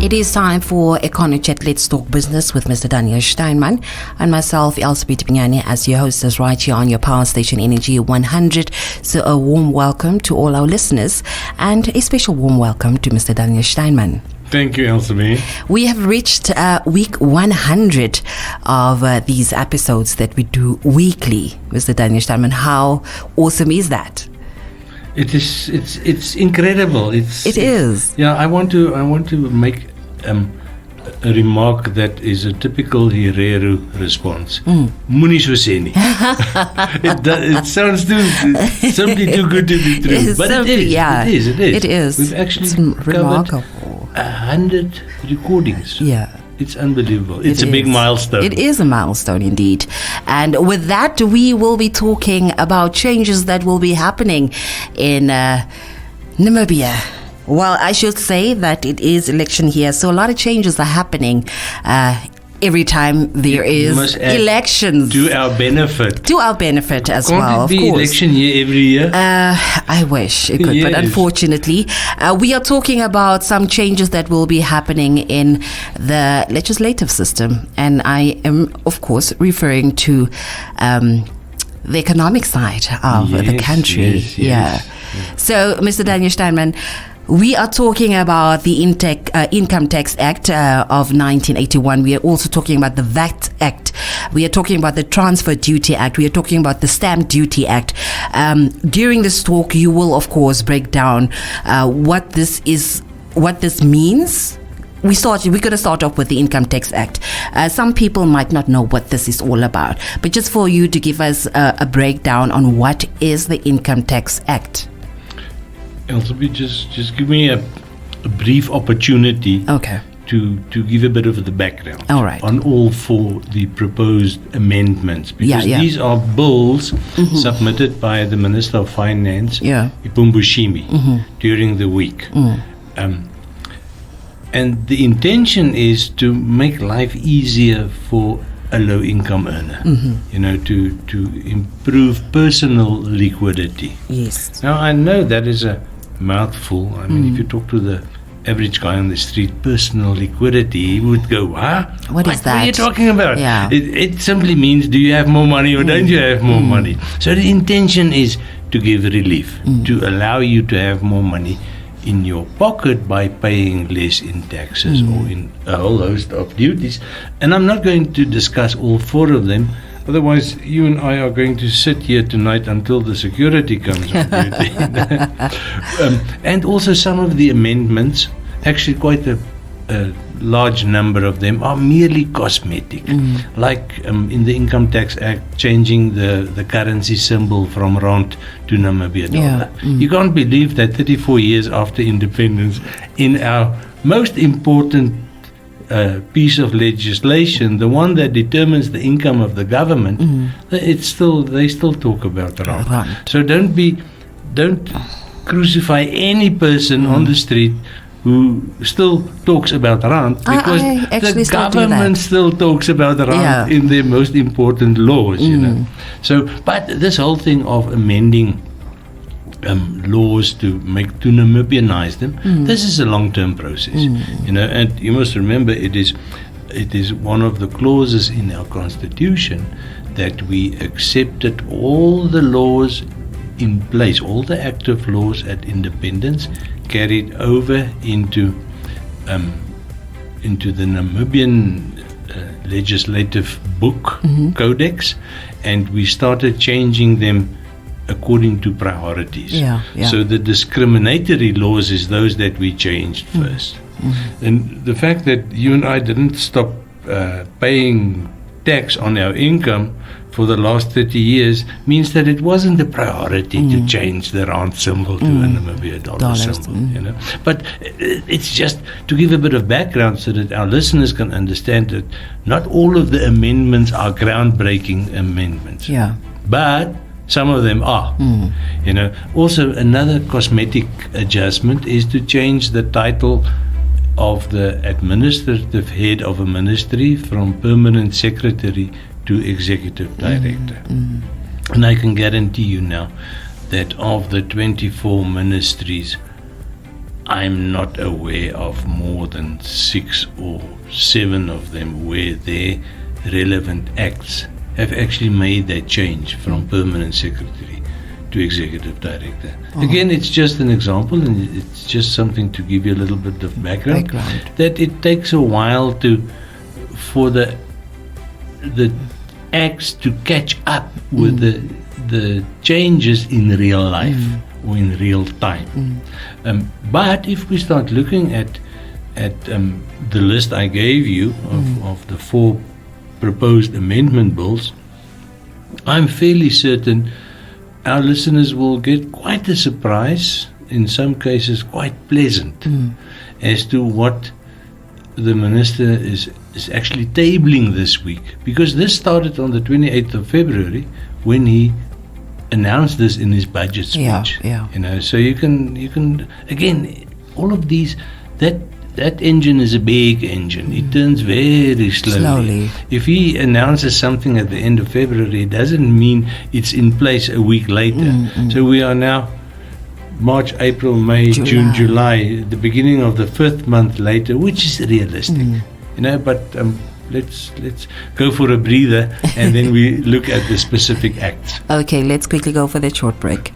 It is time for Econo Chat. Let's talk business with Mr. Daniel Steinman and myself, Elspeth Pinyane, as your hostess right here on your power station Energy 100. So a warm welcome to all our listeners and a special warm welcome to Mr. Daniel Steinman. Thank you, Elspeth. We have reached week 100 of these episodes that we do weekly. Mr. Daniel Steinman, how awesome is that? It's incredible. It is. Yeah, I want to make a remark that is a typical Herero response. Moenie so sê nie. It sounds simply too good to be true, but it is. It is. We've actually remarkable. 100 recordings. Yeah. It's unbelievable. It's a big milestone. It is a milestone indeed. And with that, we will be talking about changes that will be happening in Namibia. Well, I should say that it is election here, so a lot of changes are happening every time there is elections. To our benefit. To our benefit as well, of course. Can't it be election year every year? I wish it could, but unfortunately, we are talking about some changes that will be happening in the legislative system. And I am, of course, referring to the economic side of the country. Yes. So, Mr. Daniel Steinman, we are talking about the Income Tax Act of 1981. We are also talking about the VAT Act. We are talking about the Transfer Duty Act. We are talking about the Stamp Duty Act. During this talk, you will, of course, break down what this means. We're going to start off with the Income Tax Act. Some people might not know what this is all about, but just for you to give us a breakdown on what is the Income Tax Act. Elspeth, just give me a brief opportunity to give a bit of the background on all four the proposed amendments, because these are bills submitted by the Minister of Finance, Ipumbushimi, during the week. And the intention is to make life easier for a low-income earner, to improve personal liquidity. Yes. Now, I know that is a mouthful. I mean, if you talk to the average guy on the street, personal liquidity, he would go, What is that? What are you talking about? Yeah. It simply means, do you have more money or don't you have more money? So the intention is to give relief, to allow you to have more money in your pocket by paying less in taxes or in a whole host of duties. And I'm not going to discuss all four of them. Otherwise, you and I are going to sit here tonight until the security comes on duty. And also some of the amendments, actually quite a large number of them, are merely cosmetic. Like in the Income Tax Act, changing the currency symbol from rand to Namibia dollar. You can't believe that 34 years after independence, in our most important piece of legislation, the one that determines the income of the government, they still talk about rand. So don't crucify any person on the street who still talks about rand, because the government still talks about rand in their most important laws, So, but this whole thing of amending laws to Namibianize them, this is a long-term process, and you must remember it is one of the clauses in our constitution that we accepted all the laws in place, all the active laws at independence, carried over into the Namibian legislative book codex, and we started changing them according to priorities. So the discriminatory laws is those that we changed first. And the fact that you and I didn't stop paying tax on our income for the last 30 years means that it wasn't a priority to change the rand symbol to a Namibia dollar symbol. But it's just to give a bit of background so that our listeners can understand that not all of the amendments are groundbreaking amendments. But some of them are. Also, another cosmetic adjustment is to change the title of the administrative head of a ministry from permanent secretary to executive director. And I can guarantee you now that of the 24 ministries, I'm not aware of more than 6 or 7 of them where their relevant acts have actually made that change from permanent secretary to executive director. Again, it's just an example, and it's just something to give you a little bit of background. That it takes a while for the acts to catch up with the changes in real life or in real time. But if we start looking at the list I gave you of the 4 proposed amendment bills, I'm fairly certain our listeners will get quite a surprise, in some cases quite pleasant, as to what the minister is actually tabling this week. Because this started on the 28th of February when he announced this in his budget speech. So you can again, all of these, that engine is a big engine. It turns very slowly. If he announces something at the end of February, it doesn't mean it's in place a week later. So we are now March, April, May, June, July, the beginning of the 5th month later, which is realistic. But let's go for a breather and then we look at the specific acts. Okay, let's quickly go for that short break.